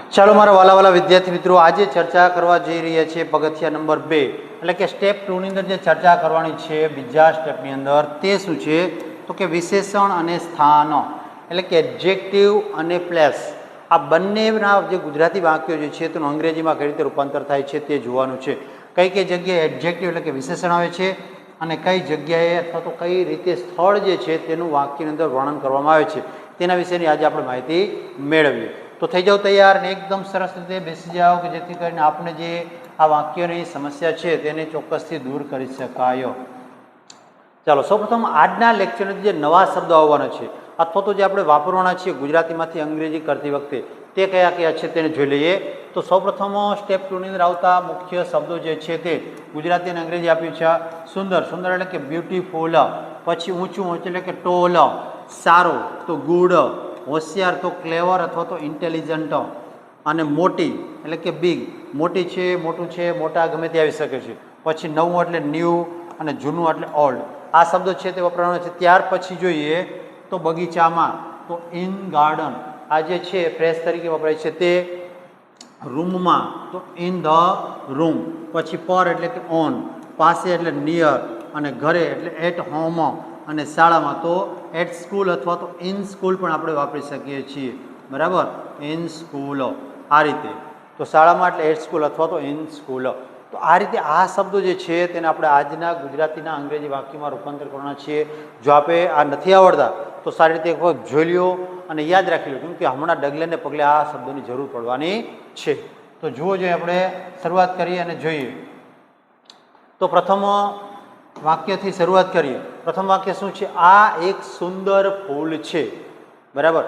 ચાલો મારા વાલા વિદ્યાર્થી મિત્રો, આજે ચર્ચા કરવા જઈ રહ્યા છીએ પગથિયા નંબર 2 એટલે કે સ્ટેપ 2 ની અંદર જે ચર્ચા કરવાની છે બીજા સ્ટેપની અંદર તે શું છે તો કે વિશેષણ અને સ્થાન એટલે કે એડજેક્ટિવ અને પ્લેસ. આ બંનેના જે ગુજરાતી વાક્યો જે છે તેનું અંગ્રેજીમાં કઈ રીતે રૂપાંતર થાય છે તે જોવાનું છે. કઈ કઈ જગ્યાએ એડજેક્ટિવ એટલે કે વિશેષણ આવે છે અને કઈ જગ્યાએ અથવા તો કઈ રીતે સ્થળ જે છે તેનું વાક્યની અંદર વર્ણન કરવામાં આવે છે તેના વિશેની આજે આપણે માહિતી મેળવીએ. તો થઈ જાઓ તૈયાર અને એકદમ સરસ રીતે બેસી જાઓ કે જેથી કરીને આપણે જે આ વાક્યોની સમસ્યા છે તેને ચોક્કસથી દૂર કરી શકાય. ચાલો સૌપ્રથમ આજના લેક્ચરની જે નવા શબ્દો આવવાના છે અથવા તો જે આપણે વાપરવાના છીએ ગુજરાતીમાંથી અંગ્રેજી કરતી વખતે તે કયા કયા છે તેને જોઈ લઈએ. તો સૌપ્રથમ સ્ટેપ 2 ની અંદર આવતા મુખ્ય શબ્દો જે છે તે ગુજરાતી અને અંગ્રેજી આપ્યું છે. સુંદર, સુંદર એટલે કે બ્યુટીફુલ, પછી ઊંચું એટલે કે ટોલ, સારું તો ગુડ, હોશિયાર તો ક્લેવર અથવા તો ઇન્ટેલિજન્ટ, અને મોટી એટલે કે બિગ, મોટી છે, મોટું છે, મોટા ગમે તે આવી શકે છે. પછી નવું એટલે ન્યૂ અને જૂનું એટલે ઓલ્ડ. આ શબ્દો છે તે વપરાવાનો છે. ત્યાર પછી જોઈએ તો બગીચામાં તો ઇન ગાર્ડન, આ જે છે ફ્રેશ તરીકે વપરાય છે તે. રૂમમાં તો ઇન ધ રૂમ, પછી પર એટલે કે ઓન, પાસે એટલે નિયર, અને ઘરે એટલે એટ હોમ, અને શાળામાં તો એટ સ્કૂલ અથવા તો ઇન સ્કૂલ પણ આપણે વાપરી શકીએ છીએ. બરાબર, ઇન સ્કૂલ આ રીતે. તો શાળામાં એટલે એટ સ્કૂલ અથવા તો ઇન સ્કૂલ. તો આ રીતે આ શબ્દો જે છે તેને આપણે આજના ગુજરાતીના અંગ્રેજી વાક્યમાં રૂપાંતર કરવાના છીએ. જો આપણે આ નથી આવડતા તો સારી રીતે એક વખત જોઈ લો અને યાદ રાખી લો, કેમ કે હમણાં ડગલે ને પગલે આ શબ્દોની જરૂર પડવાની છે. તો જુઓ જોઈએ, આપણે શરૂઆત કરીએ અને જોઈએ. તો પ્રથમ વાક્યથી શરૂઆત કરીએ. પ્રથમ વાક્ય શું છે? આ એક સુંદર ફૂલ છે. બરાબર,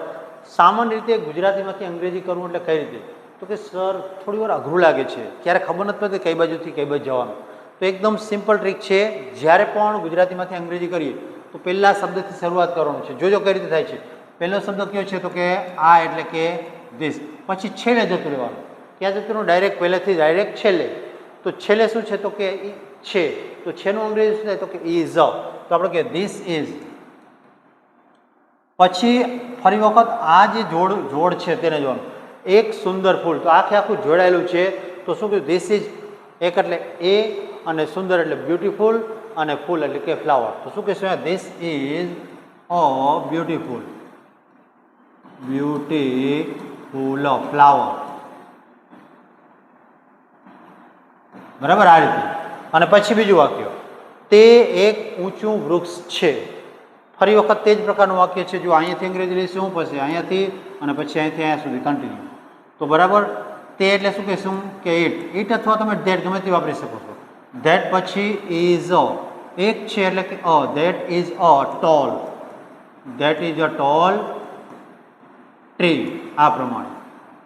સામાન્ય રીતે ગુજરાતીમાંથી અંગ્રેજી કરવું એટલે કઈ રીતે? તો કે સર થોડી વાર અઘરું લાગે છે, ક્યારે ખબર નથી પડતી કઈ બાજુથી કઈ બાજુ જવાનું. તો એકદમ સિમ્પલ ટ્રીક છે. જ્યારે પણ ગુજરાતીમાંથી અંગ્રેજી કરીએ તો પહેલા શબ્દથી શરૂઆત કરવાનું છે. જોજો કઈ રીતે થાય છે. પહેલો શબ્દ કયો છે? તો કે આ એટલે કે ધીસ, પછી છેલ્લે જતું રહેવાનું. ક્યાં જતું રહેવાનું? ડાયરેક્ટ પહેલેથી ડાયરેક્ટ છેલ્લે. તો છેલ્લે શું છે? તો કે છે. તો છેનું અંગ્રેજી શું થાય? તો કે ઇઝ. તો આપણે કે ધીસ ઇઝ. પછી ફરી વખત આ જે જોડ છે તેને જોવાનું. એક સુંદર ફૂલ, તો આખે આખું જોડાયેલું છે. તો શું કહ્યું? This is. એક એટલે એ, અને સુંદર એટલે બ્યુટીફુલ, અને ફૂલ એટલે કે ફ્લાવર. તો શું કહેશું? This is a beautiful flower. બરાબર, આ રીતે. અને પછી બીજું વાક્ય, તે એક ઊંચું વૃક્ષ છે. ફરી વખત તે જ પ્રકારનું વાક્ય છે. જો અહીંયાથી અંગ્રેજી લઈશું પછી અહીંયાથી અને પછી અહીંથી અહીંયા સુધી કન્ટિન્યુ. તો બરાબર, તે એટલે શું કહેશું? કે ઇટ અથવા તમે ધેટ ગમે તે વાપરી શકો છો. ધેટ પછી ઇઝ, એક છે એટલે કે અ, that is a tall, that is a tall tree. આ પ્રમાણે.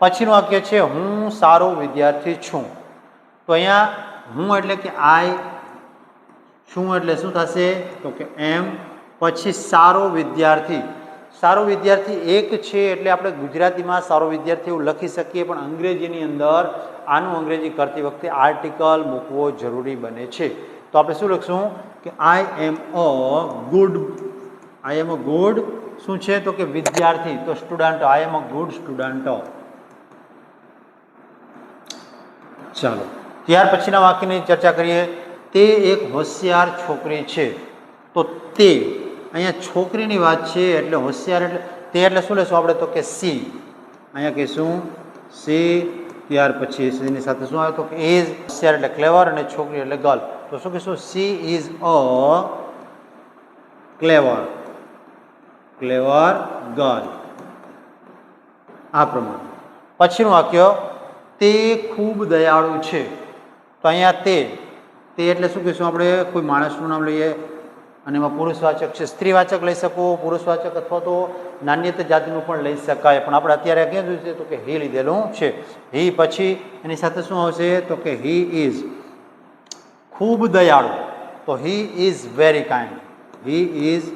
પછીનું વાક્ય છે હું સારો વિદ્યાર્થી છું. તો અહીંયા હું એટલે કે આઈ, છું એટલે શું થશે? તો કે એમ. પછી સારો વિદ્યાર્થી. સારો વિદ્યાર્થી એક છે એટલે આપણે ગુજરાતીમાં સારો વિદ્યાર્થી એવું લખી શકીએ, પણ અંગ્રેજીની અંદર આનું અંગ્રેજી કરતી વખતે આર્ટિકલ મૂકવો જરૂરી બને છે. તો આપણે શું લખશું? કે આઈ એમ અ ગુડ શું છે? તો કે વિદ્યાર્થી. તો student, I am a good student. ચાલો ત્યાર પછીના વાક્યની ચર્ચા કરીએ. તે એક હોશિયાર છોકરી છે. તો તે અહીંયા છોકરીની વાત છે એટલે હોશિયાર એટલે તે એટલે શું લેશું આપણે? તો કે સી. અહીંયા કહીશું સી. ત્યાર પછી સીની સાથે શું આવે? તો કે ઇઝ. હોશિયાર એટલે ક્લેવર અને છોકરી એટલે ગર્લ. તો શું કહીશું? She is a clever girl. આ પ્રમાણે. પછીનું વાક્ય, તે ખૂબ દયાળુ છે. તો અહીંયા તે એટલે શું કહીશું આપણે? કોઈ માણસનું નામ લઈએ અને એમાં પુરુષવાચક છે. સ્ત્રીવાચક લઈ શકો, પુરુષવાચક અથવા તો નાન્યતા જાતિનું પણ લઈ શકાય, પણ આપણે અત્યારે ક્યાં જોયું છે? તો કે હી લીધેલું છે. હી પછી એની સાથે શું આવશે? તો કે હી ઇઝ ખૂબ દયાળુ. તો he is very kind. He is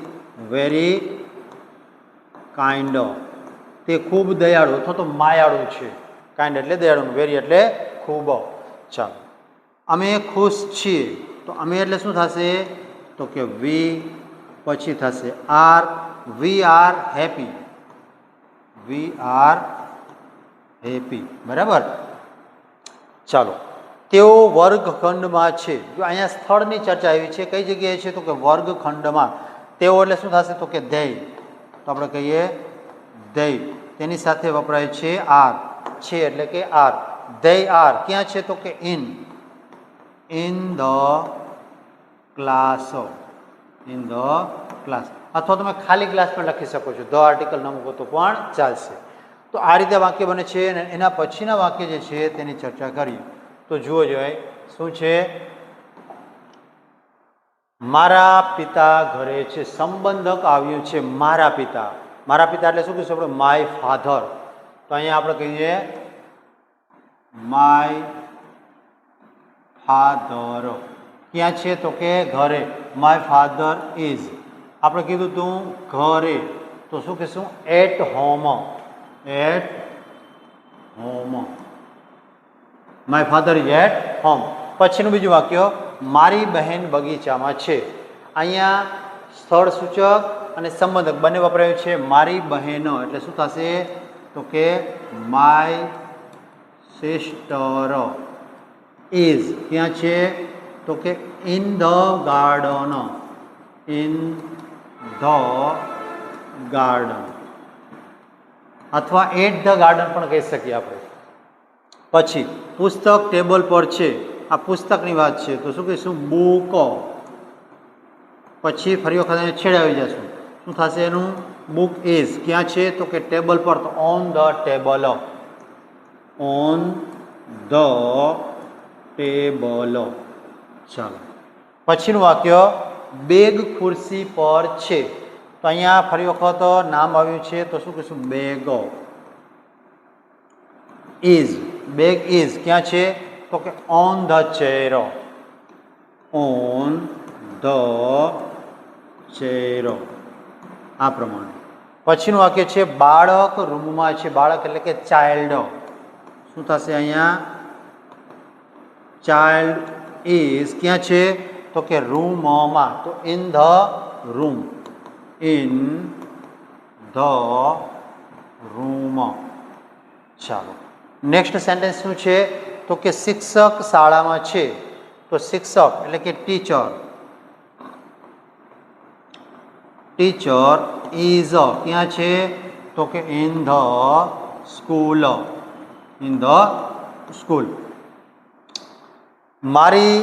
very kind. તે ખૂબ દયાળુ અથવા તો માયાળુ છે. કાઇન્ડ એટલે દયાળુ, વેરી એટલે ખૂબ. ચાલો, અમે ખુશ છીએ. તો અમે એટલે શું થશે? તો કે વી. પછી થશે are. We are happy. We are happy. બરાબર. ચાલો, તેઓ વર્ગખંડમાં છે. જો અહીંયા સ્થળની ચર્ચા આવી છે, કઈ જગ્યાએ છે તો કે વર્ગખંડમાં. તેઓ એટલે શું થશે તો કે ધેય. તો આપણે કહીએ ધેય. તેની સાથે વપરાય છે આર. છે એટલે કે આર. ધેય આર ક્યાં છે તો કે in the class. In the class. અથવા તમે ખાલી ક્લાસ પણ લખી શકો છો, ધ આર્ટિકલ ન મૂકો તો પણ ચાલશે. તો આ રીતે વાક્ય બને છે અને એના પછીના વાક્ય જે છે તેની ચર્ચા કરીએ. તો જુઓ જોઈએ શું છે. મારા પિતા ઘરે છે. સંબંધક આવ્યું છે મારા પિતા. મારા પિતા એટલે શું કહીશું આપણે? My father. તો અહીંયા આપણે કહીએ માય ફાધર. ક્યાં છે તો કે ઘરે. My father is. આપણે કીધું તું ઘરે, તો શું કહીશું? At home. At home. My father is at home. પછીનું બીજું વાક્ય, મારી બહેન બગીચામાં છે. અહીંયા સ્થળ સૂચક અને સંબંધક બંને વપરાયું છે. મારી બહેનો એટલે શું થશે તો કે માય સિસ્ટર ઇઝ. ક્યાં છે તો કે in the garden. In the garden અથવા એટ ધ ગાર્ડન પણ કહી શકીએ આપણે. પછી પુસ્તક ટેબલ પર છે. આ પુસ્તકની વાત છે તો શું કહીશું? બુક. પછી ફરી વખત અહીંયા છેડે આવી જશું. શું થશે એનું? Book is. ક્યાં છે તો કે ટેબલ પર. તો on the table. On the table. ચાલો, પછીનું વાક્ય, બેગ ખુરશી પર છે. તો અહીંયા ફરી વખત નામ આવ્યું છે તો શું કહીશું? Bag is. બેગ ઇઝ ક્યાં છે તો કે on the chair. On the chair. આ પ્રમાણે. પછીનું વાક્ય છે બાળક રૂમમાં છે. બાળક એટલે કે ચાઇલ્ડ. શું થશે અહીંયા? ચાઇલ્ડ ઇઝ ક્યાં છે તો કે રૂમમાં. તો in the room. In the room. ચાલો, નેક્સ્ટ સેન્ટેન્સ શું છે તો કે શિક્ષક શાળામાં છે. તો શિક્ષક એટલે કે ટીચર. ટીચર ઇઝ ક્યાં છે તો કે in the school. In the school. મારી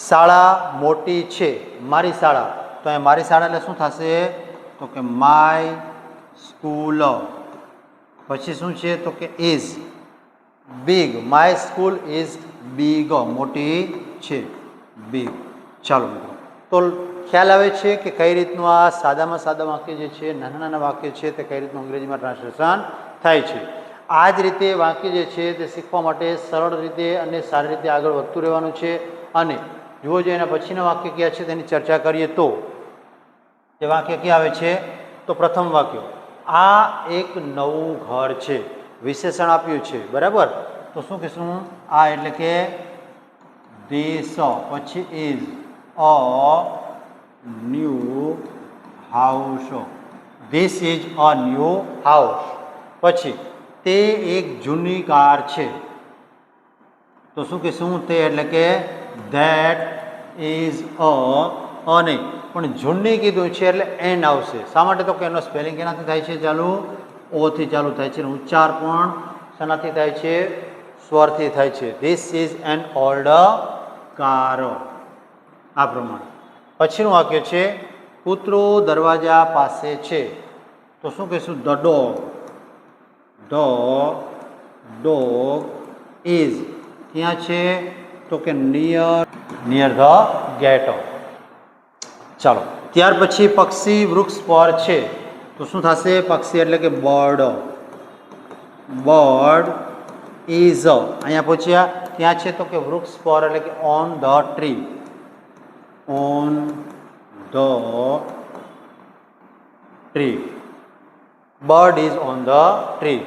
શાળા મોટી છે. મારી શાળા. તો અહીંયા મારી શાળા એટલે શું થશે તો કે માય સ્કૂલ. પછી શું છે તો કે is big. My school is big. મોટી છે. બિગ. ચાલો મિત્રો, તો ખ્યાલ આવે છે કે કઈ રીતનું આ સાદામાં સાદા વાક્ય જે છે, નાના નાના વાક્ય છે, તે કઈ રીતનું અંગ્રેજીમાં ટ્રાન્સલેશન થાય છે. આ જ રીતે વાક્ય જે છે તે શીખવા માટે સરળ રીતે અને સારી રીતે આગળ વધતું રહેવાનું છે. અને જુઓ જો એના પછીના વાક્ય કયા છે તેની ચર્ચા કરીએ તો તે વાક્ય ક્યાં આવે છે તો પ્રથમ વાક્ય, આ એક નવું ઘર છે. વિશેષણ આપ્યું છે. બરાબર. તો શું કહીશું? આ એટલે કે ધીસ. પછી is a new house. This is a new house. પછી તે એક જૂની કાર છે. તો શું કહીશું? તે એટલે કે ધેટ ઇઝ અ નહીં પણ જૂની કીધું છે એટલે એન આવશે. શા માટે? તો કે એનો સ્પેલિંગ કેનાથી થાય છે? ચાલુ ઓથી ચાલુ થાય છે. ઉચ્ચાર પણ શેનાથી થાય છે? સ્વરથી થાય છે. This is an old car. આ પ્રમાણે. પછીનું વાક્ય છે કૂતરો દરવાજા પાસે છે. તો શું કહીશું? The dog. The dog is ક્યાં છે તો કે નિયર ધ ગેટ. ચાલો, ત્યાર પછી પક્ષી વૃક્ષ પર છે. તો શું થશે? પક્ષી એટલે કે બર્ડ. બર્ડ ઇઝ અહીંયા પૂછ્યા ક્યાં છે તો કે વૃક્ષ પર એટલે કે on the tree. On the tree. Bird is on the tree.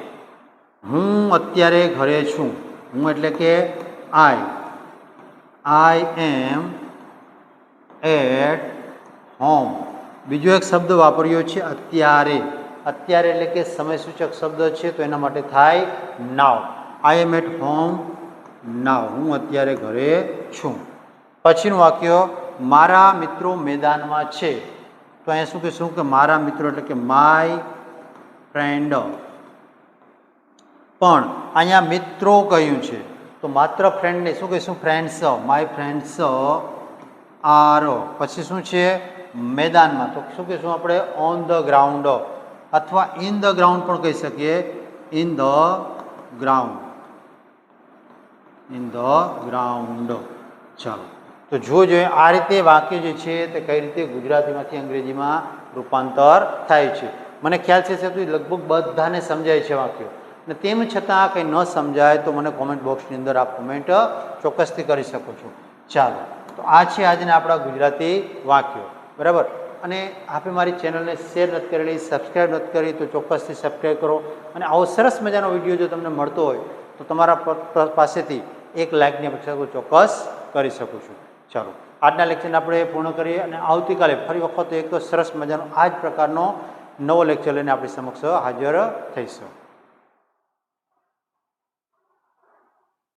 હું અત્યારે ઘરે છું. હું એટલે કે આઈ એમ એટ હોમ. બીજો એક શબ્દ વાપર્યો છે અત્યારે. અત્યારે એટલે કે સમયસૂચક શબ્દ છે તો એના માટે થાય નાવ. આઈ એમ એટ હોમ નાવ. હું અત્યારે ઘરે છું. પછીનું વાક્ય મારા મિત્રો મેદાનમાં છે. તો અહીંયા શું કહીશું કે મારા મિત્રો એટલે કે માય ફ્રેન્ડ. પણ અહીંયા મિત્રો કહ્યું છે તો માત્ર ફ્રેન્ડ નહીં, શું કહીશું ફ્રેન્ડ્સ. My friends R. પછી શું છે મેદાનમાં, તો શું કહીશું આપણે ઓન ધ ગ્રાઉન્ડ અથવા ઇન ધ ગ્રાઉન્ડ પણ કહી શકીએ. In the ground. In the ground. ચાલો તો જોઈએ આ રીતે વાક્ય જે છે તે કઈ રીતે ગુજરાતીમાંથી અંગ્રેજીમાં રૂપાંતર થાય છે. મને ખ્યાલ છે કે લગભગ બધાને સમજાય છે વાક્યો, અને તેમ છતાં કંઈ ન સમજાય તો મને કોમેન્ટ બોક્સની અંદર આપ કોમેન્ટ ચોક્કસથી કરી શકો છો. ચાલો તો આ છે આજના આપણા ગુજરાતી વાક્યો, બરાબર. અને આપે મારી ચેનલને શેર નથી કરેલી, સબસ્ક્રાઈબ નથી કરી તો ચોક્કસથી સબસ્ક્રાઈબ કરો. અને આવો સરસ મજાનો વિડીયો જો તમને મળતો હોય તો તમારા પાસેથી એક લાઇકની અપેક્ષા ચોક્કસ કરી શકું છું. ચાલો આજના લેક્ચરને આપણે પૂર્ણ કરીએ અને આવતીકાલે ફરી વખત એક સરસ મજાનો આ જ પ્રકારનો નવો લેક્ચર લઈને આપણી સમક્ષ હાજર થઈશું.